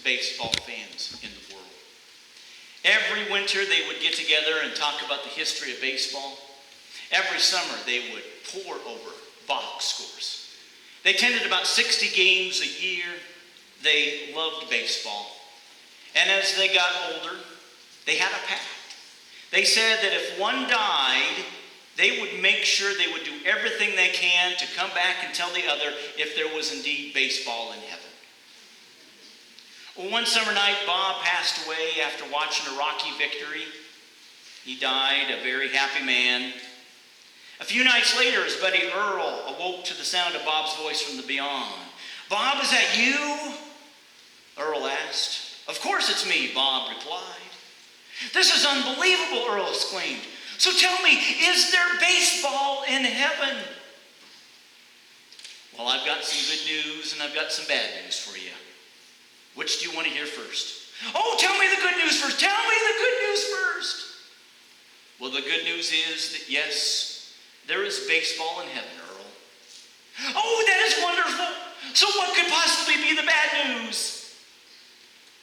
baseball fans in the world. Every winter they would get together and talk about the history of baseball. Every summer they would pore over box scores. They attended about 60 games a year. They loved baseball. And as they got older, they had a pact. They said that if one died, they would make sure they would do everything they can to come back and tell the other if there was indeed baseball in heaven. Well, one summer night, Bob passed away after watching a Rocky victory. He died, a very happy man. A few nights later, his buddy Earl awoke to the sound of Bob's voice from the beyond. "Bob, is that you?" Earl asked. "Of course it's me," Bob replied. "This is unbelievable," Earl exclaimed. "So tell me, is there baseball in heaven?" "Well, I've got some good news and I've got some bad news for you. Which do you want to hear first?" "Oh, tell me the good news first. Tell me the good news first." "Well, the good news is that yes, there is baseball in heaven, Earl." "Oh, that is wonderful. So what could possibly be the bad news?"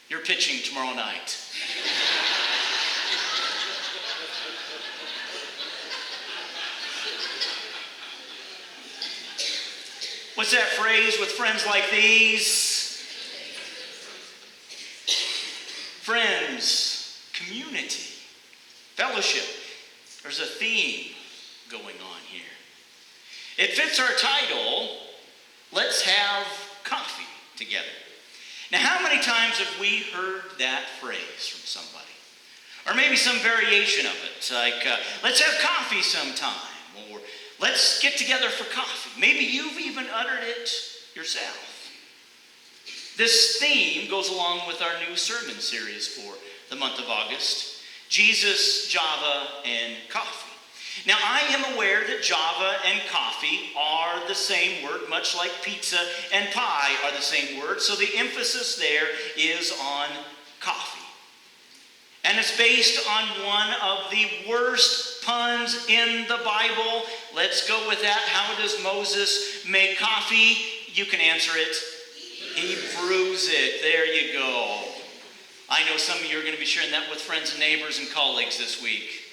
"You're pitching tomorrow night." What's that phrase with friends like these? Friends, community, fellowship. There's a theme going on here. It fits our title, Let's Have Coffee Together. Now, how many times have we heard that phrase from somebody? Or maybe some variation of it, like, let's have coffee sometime, or let's get together for coffee. Maybe you've even uttered it yourself. This theme goes along with our new sermon series for the month of August, Jesus, Java, and Coffee. Now, I am aware that Java and coffee are the same word, much like pizza and pie are the same word, so the emphasis there is on coffee. And it's based on one of the worst puns in the Bible. Let's go with that. How does Moses make coffee? You can answer it. He brews it. There you go. I know some of you are going to be sharing that with friends and neighbors and colleagues this week.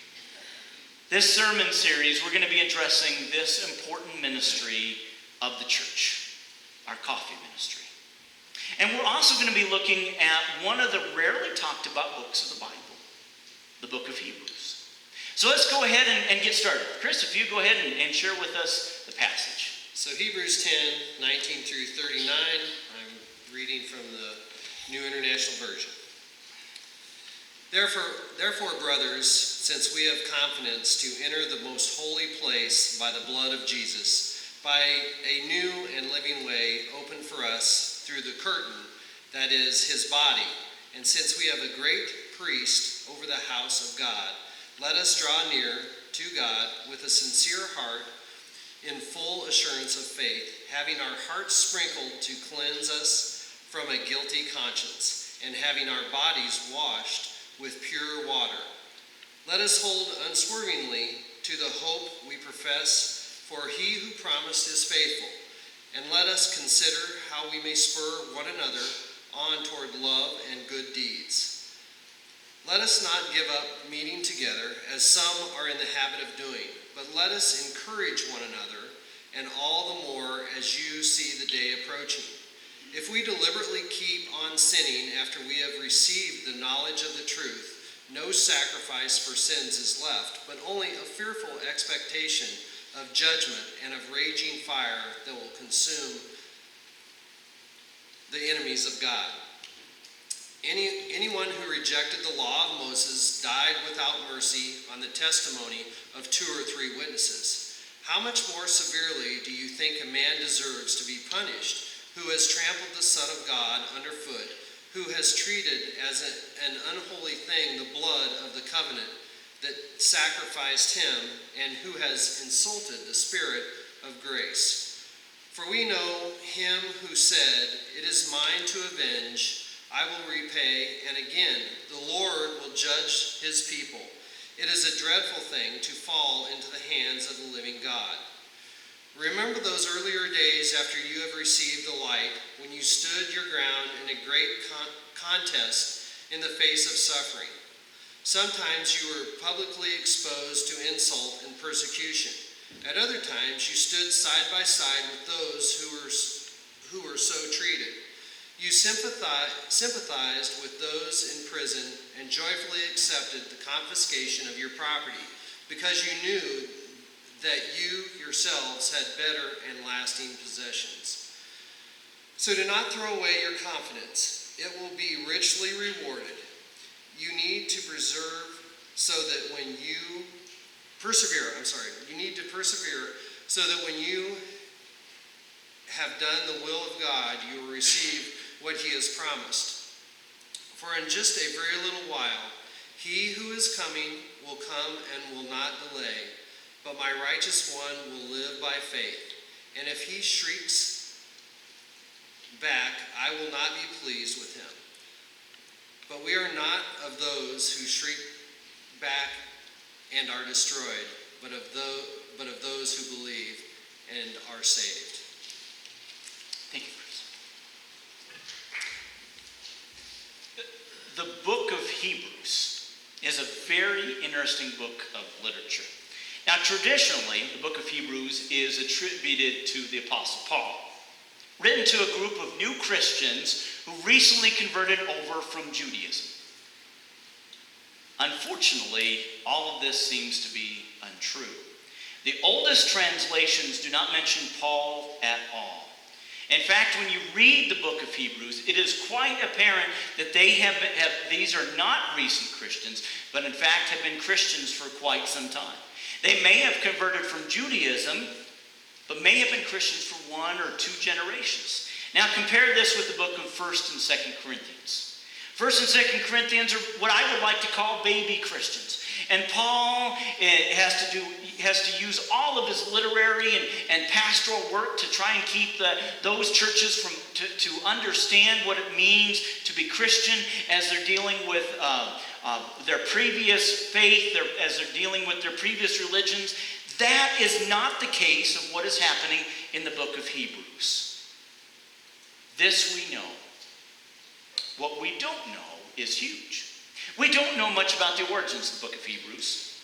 This sermon series, we're going to be addressing this important ministry of the church, our coffee ministry. And we're also going to be looking at one of the rarely talked about books of the Bible, the book of Hebrews. So let's go ahead and get started. Chris, if you go ahead and share with us the passage. So Hebrews 10, 19 through 39, I'm reading from the New International Version. Therefore, brothers, since we have confidence to enter the most holy place by the blood of Jesus, by a new and living way opened for us through the curtain, that is, his body, and since we have a great priest over the house of God, let us draw near to God with a sincere heart in full assurance of faith, having our hearts sprinkled to cleanse us from a guilty conscience, and having our bodies washed with pure water. Let us hold unswervingly to the hope we profess, for he who promised is faithful. And let us consider how we may spur one another on toward love and good deeds. Let us not give up meeting together, as some are in the habit of doing, but let us encourage one another, and all the more as you see the day approaching. If we deliberately keep on sinning after we have received the knowledge of the truth, no sacrifice for sins is left, but only a fearful expectation of judgment and of raging fire that will consume the enemies of God. Anyone who rejected the law of Moses died without mercy on the testimony of 2 or 3 witnesses. How much more severely do you think a man deserves to be punished who has trampled the Son of God underfoot, who has treated as an unholy thing the blood of the covenant that sacrificed him, and who has insulted the Spirit of grace? For we know him who said, "It is mine to avenge, I will repay," and again, "The Lord will judge his people." It is a dreadful thing to fall into the hands of the living God. Remember those earlier days after you have received the light, when you stood your ground in a great contest in the face of suffering. Sometimes you were publicly exposed to insult and persecution. At other times, you stood side by side with those who were so treated. You sympathized with those in prison and joyfully accepted the confiscation of your property because you knew that you yourselves had better and lasting possessions. So do not throw away your confidence. It will be richly rewarded. You need to persevere so that when you have done the will of God, you will receive what he has promised. For in just a very little while, he who is coming will come and will not delay, but my righteous one will live by faith. And if he shrieks back, I will not be pleased with him. But we are not of those who shriek back and are destroyed, but of those who believe and are saved. Thank you, Chris. The book of Hebrews is a very interesting book of literature. Now, traditionally, the book of Hebrews is attributed to the Apostle Paul, written to a group of new Christians who recently converted over from Judaism. Unfortunately, all of this seems to be untrue. The oldest translations do not mention Paul at all. In fact, when you read the book of Hebrews, it is quite apparent that these are not recent Christians, but in fact have been Christians for quite some time. They may have converted from Judaism, but may have been Christians for 1 or 2 generations. Now compare this with the book of 1st and 2nd Corinthians. 1st and 2nd Corinthians are what I would like to call baby Christians. And Paul has to use all of his literary and pastoral work to try and keep those churches to understand what it means to be Christian as they're dealing with their previous faith, as they're dealing with their previous religions. That is not the case of what is happening in the book of Hebrews. This we know. What we don't know is huge. We don't know much about the origins of the book of Hebrews.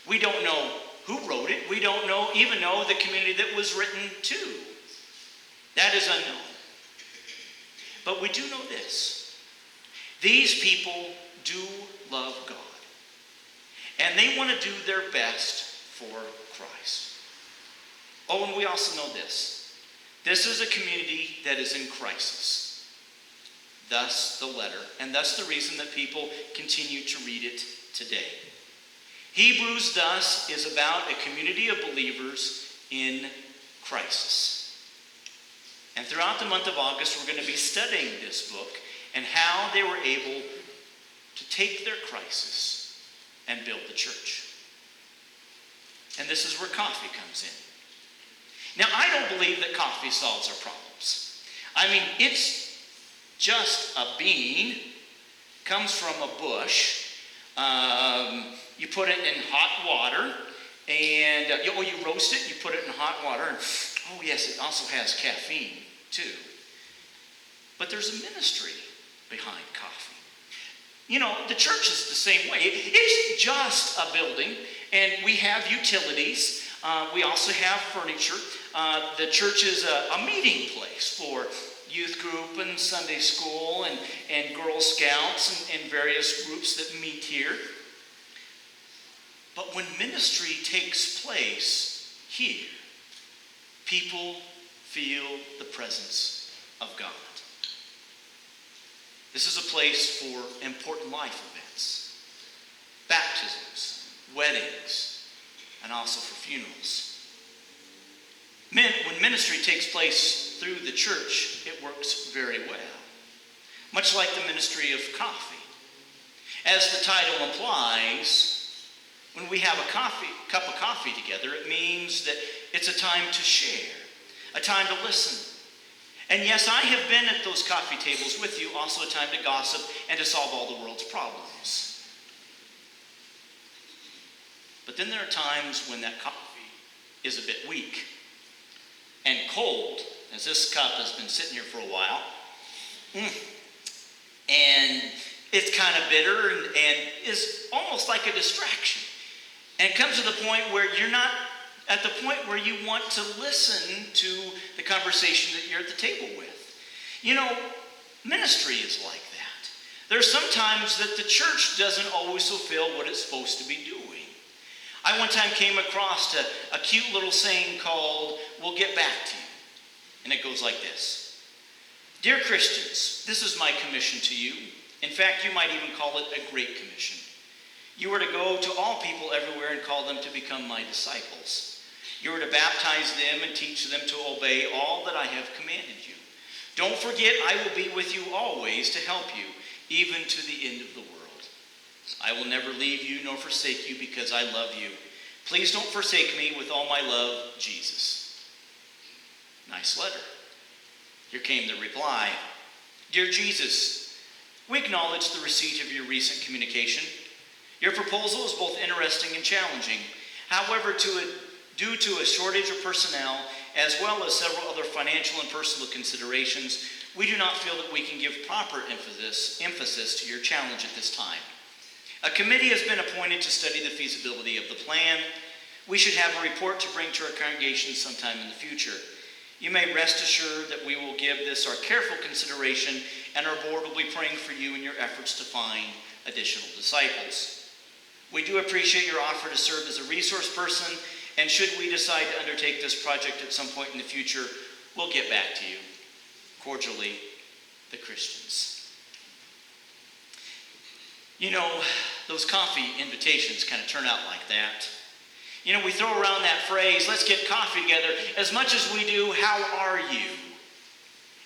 We don't know who wrote it. We don't even know the community that was written to. That is unknown. But we do know this. These people do love God. And they want to do their best for Christ. Oh, and we also know this. This is a community that is in crisis. Thus the letter, and thus the reason that people continue to read it today. Hebrews, thus, is about a community of believers in crisis. And throughout the month of August, we're going to be studying this book and how they were able to take their crisis and build the church. And this is where coffee comes in. Now, I don't believe that coffee solves our problems. I mean, it's just a bean, comes from a bush. You put it in hot water, and you roast it, you put it in hot water, and oh yes, it also has caffeine too. But there's a ministry behind coffee. You know, the church is the same way. It's just a building, and we have utilities. We also have furniture. The church is a meeting place for youth group and Sunday school and Girl Scouts and various groups that meet here. But when ministry takes place here, people feel the presence of God. This is a place for important life events, baptisms, weddings, and also for funerals. When ministry takes place through the church, it works very well. Much like the ministry of coffee. As the title implies, when we have a cup of coffee together, it means that it's a time to share, a time to listen. And yes, I have been at those coffee tables with you, also a time to gossip and to solve all the world's problems. But then there are times when that coffee is a bit weak and cold, as this cup has been sitting here for a while. And It's kind of bitter and is almost like a distraction. And it comes to the point where you're not at the point where you want to listen to the conversation that you're at the table with. You know, ministry is like that. There's sometimes that the church doesn't always fulfill what it's supposed to be doing. I one time came across a cute little saying called, "We'll get back to you." And it goes like this. Dear Christians, this is my commission to you. In fact, you might even call it a great commission. You are to go to all people everywhere and call them to become my disciples. You are to baptize them and teach them to obey all that I have commanded you. Don't forget, I will be with you always to help you, even to the end of the world. I will never leave you nor forsake you because I love you. Please don't forsake me with all my love, Jesus. Nice letter. Here came the reply. Dear Jesus, we acknowledge the receipt of your recent communication. Your proposal is both interesting and challenging. However, due to a shortage of personnel, as well as several other financial and personal considerations, we do not feel that we can give proper emphasis to your challenge at this time. A committee has been appointed to study the feasibility of the plan. We should have a report to bring to our congregation sometime in the future. You may rest assured that we will give this our careful consideration, and our board will be praying for you in your efforts to find additional disciples. We do appreciate your offer to serve as a resource person, and should we decide to undertake this project at some point in the future, we'll get back to you. Cordially, the Christians. You know, those coffee invitations kind of turn out like that. You know, we throw around that phrase, let's get coffee together, as much as we do, how are you?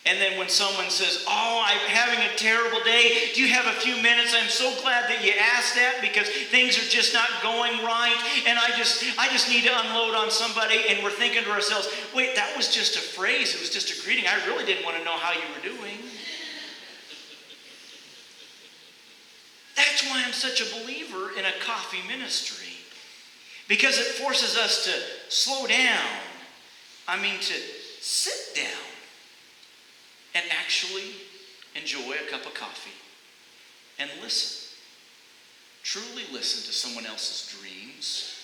And then when someone says, oh, I'm having a terrible day, do you have a few minutes? I'm so glad that you asked that because things are just not going right. And I just need to unload on somebody. And we're thinking to ourselves, wait, that was just a phrase. It was just a greeting. I really didn't want to know how you were doing. That's why I'm such a believer in a coffee ministry. Because it forces us to slow down. To sit down. And actually enjoy a cup of coffee and listen. Truly listen to someone else's dreams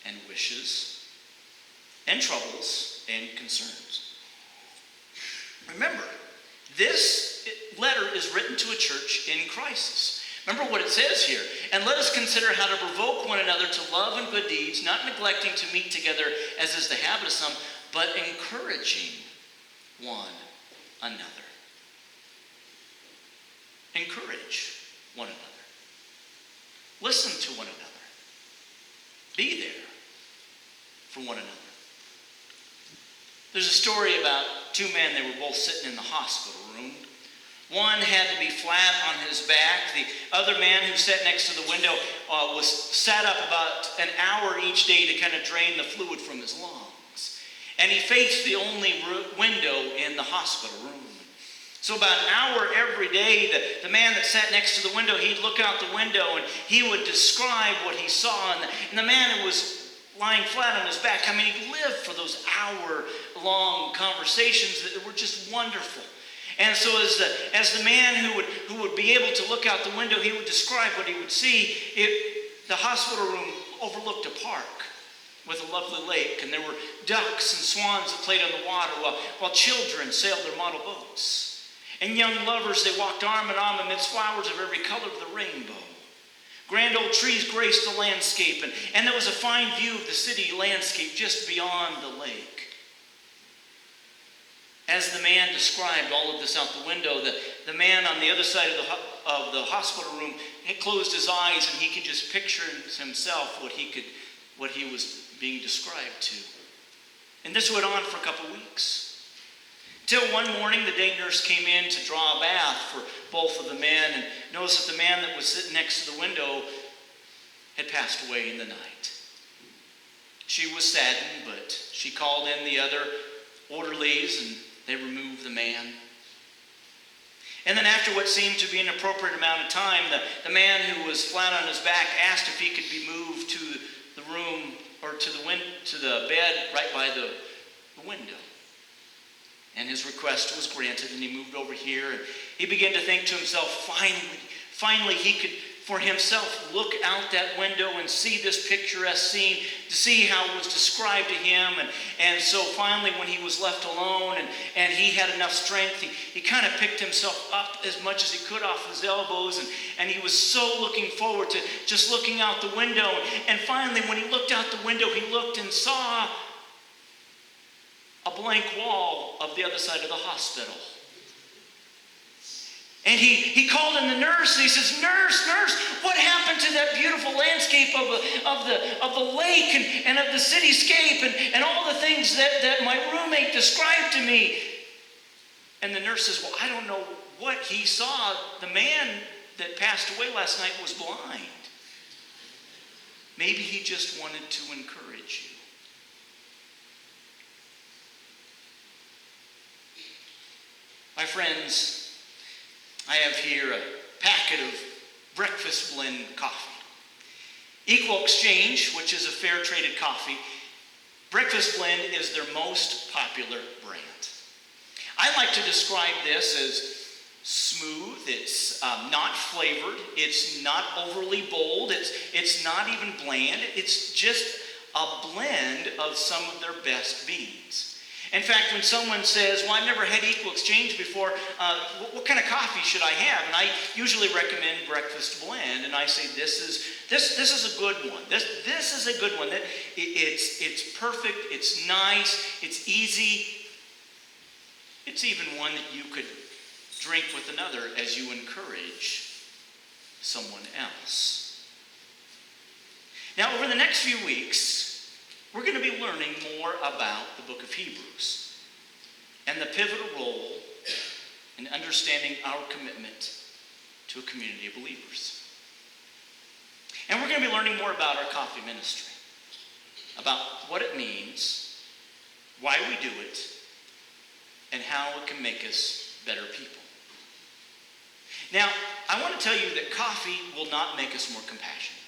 and wishes and troubles and concerns. Remember, this letter is written to a church in crisis. Remember what it says here. And let us consider how to provoke one another to love and good deeds, not neglecting to meet together as is the habit of some, but encouraging one another. Encourage one another. Listen to one another. Be there for one another. There's a story about two men. They were both sitting in the hospital room. One had to be flat on his back. The other man who sat next to the window was sat up about an hour each day to kind of drain the fluid from his lungs. And he faced the only window in the hospital room. So about an hour every day, the man that sat next to the window, he'd look out the window and he would describe what he saw. And the man who was lying flat on his back, he lived for those hour-long conversations that were just wonderful. And so as the man who would be able to look out the window, he would describe what he would see. The hospital room overlooked a park with a lovely lake, and there were ducks and swans that played on the water while children sailed their model boats. And young lovers, they walked arm in arm amidst flowers of every color of the rainbow. Grand old trees graced the landscape, and there was a fine view of the city landscape just beyond the lake. As the man described all of this out the window, the man on the other side of the hospital room had closed his eyes, and he could just picture himself what he was being described to. And this went on for a couple weeks. Till one morning, the day nurse came in to draw a bath for both of the men, and noticed that the man that was sitting next to the window had passed away in the night. She was saddened, but she called in the other orderlies, and they removed the man. And then after what seemed to be an appropriate amount of time, the man who was flat on his back asked if he could be moved to the room or to the bed right by the window. Finally, he could, for himself, look out that window and see this picturesque scene, to see how it was described to him. And so finally, when he was left alone and he had enough strength, he kind of picked himself up as much as he could off his elbows. And he was so looking forward to just looking out the window. And finally, when he looked out the window, he looked and saw a blank wall of the other side of the hospital. And he called in the nurse, and he says, "Nurse, what happened to that beautiful landscape of the lake and of the cityscape and all the things that my roommate described to me?" And the nurse says, "Well, I don't know what he saw. The man that passed away last night was blind. Maybe he just wanted to encourage you." My friends, I have here a packet of breakfast blend coffee. Equal Exchange, which is a fair traded coffee, breakfast blend is their most popular brand. I like to describe this as smooth. It's not flavored. It's not overly bold. It's not even bland. It's just a blend of some of their best beans. In fact, when someone says, "Well, I've never had Equal Exchange before, what kind of coffee should I have?" And I usually recommend breakfast blend, and I say, this is a good one. This is a good one. It's perfect. It's nice. It's easy. It's even one that you could drink with another as you encourage someone else. Now, over the next few weeks, we're going to be learning more about the book of Hebrews and the pivotal role in understanding our commitment to a community of believers. And we're going to be learning more about our coffee ministry, about what it means, why we do it, and how it can make us better people. Now, I want to tell you that coffee will not make us more compassionate.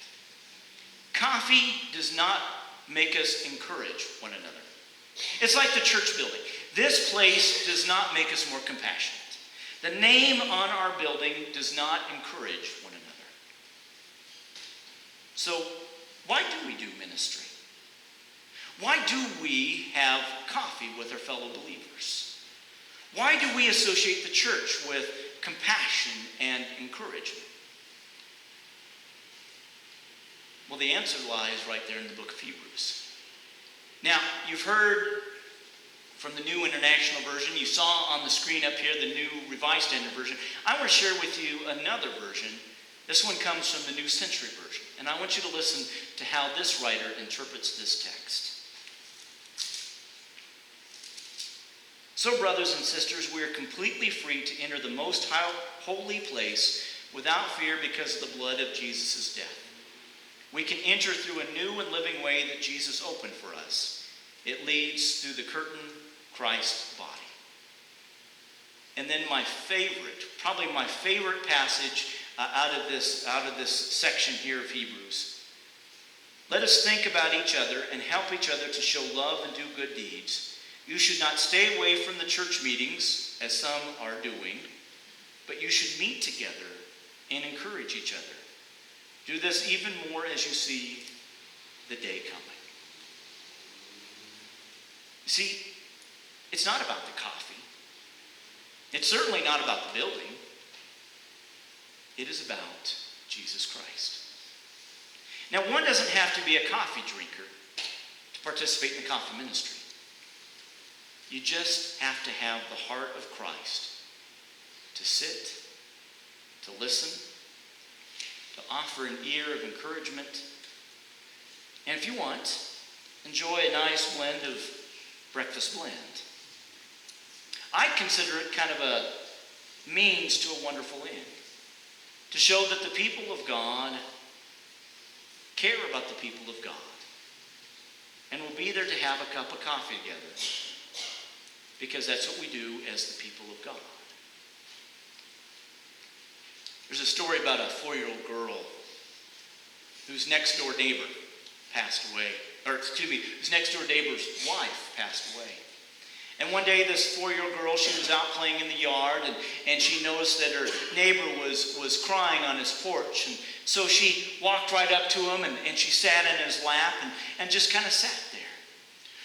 Coffee does not make us encourage one another. It's like the church building. This place does not make us more compassionate. The name on our building does not encourage one another. So, why do we do ministry? Why do we have coffee with our fellow believers? Why do we associate the church with compassion and encouragement? Well, the answer lies right there in the book of Hebrews. Now, you've heard from the New International Version. You saw on the screen up here the New Revised Standard Version. I want to share with you another version. This one comes from the New Century Version. And I want you to listen to how this writer interprets this text. "So, brothers and sisters, we are completely free to enter the most holy place without fear because of the blood of Jesus' death. We can enter through a new and living way that Jesus opened for us. It leads through the curtain, Christ's body." And then probably my favorite passage out of this section here of Hebrews. "Let us think about each other and help each other to show love and do good deeds. You should not stay away from the church meetings, as some are doing, but you should meet together and encourage each other. Do this even more as you see the day coming." You see, it's not about the coffee. It's certainly not about the building. It is about Jesus Christ. Now, one doesn't have to be a coffee drinker to participate in the coffee ministry. You just have to have the heart of Christ to sit, to listen, to offer an ear of encouragement. And if you want, enjoy a nice blend of breakfast blend. I consider it kind of a means to a wonderful end, to show that the people of God care about the people of God and will be there to have a cup of coffee together, because that's what we do as the people of God. There's a story about a 4-year-old girl whose next door neighbor passed away, whose next door neighbor's wife passed away. And one day, this 4-year-old girl, she was out playing in the yard, and she noticed that her neighbor was crying on his porch. And so she walked right up to him, and she sat in his lap and just kind of sat there.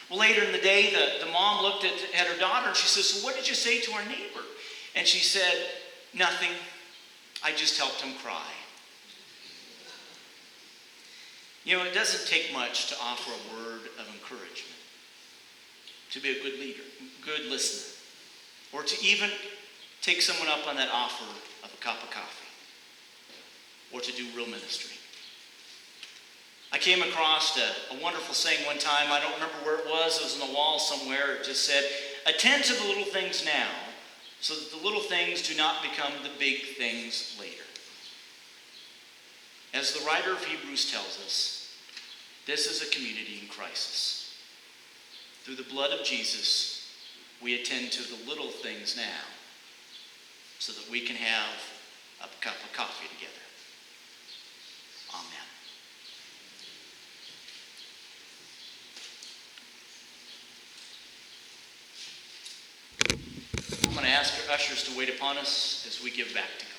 Well, later in the day, the mom looked at her daughter, and she says, "So what did you say to our neighbor?" And she said, "Nothing. I just helped him cry." You know, it doesn't take much to offer a word of encouragement, to be a good leader, good listener, or to even take someone up on that offer of a cup of coffee, or to do real ministry. I came across a wonderful saying one time. I don't remember where it was on the wall somewhere. It just said, "Attend to the little things now, so that the little things do not become the big things later." As the writer of Hebrews tells us, this is a community in crisis. Through the blood of Jesus, we attend to the little things now, so that we can have a cup of coffee together. Amen. I'm going to ask our ushers to wait upon us as we give back to God.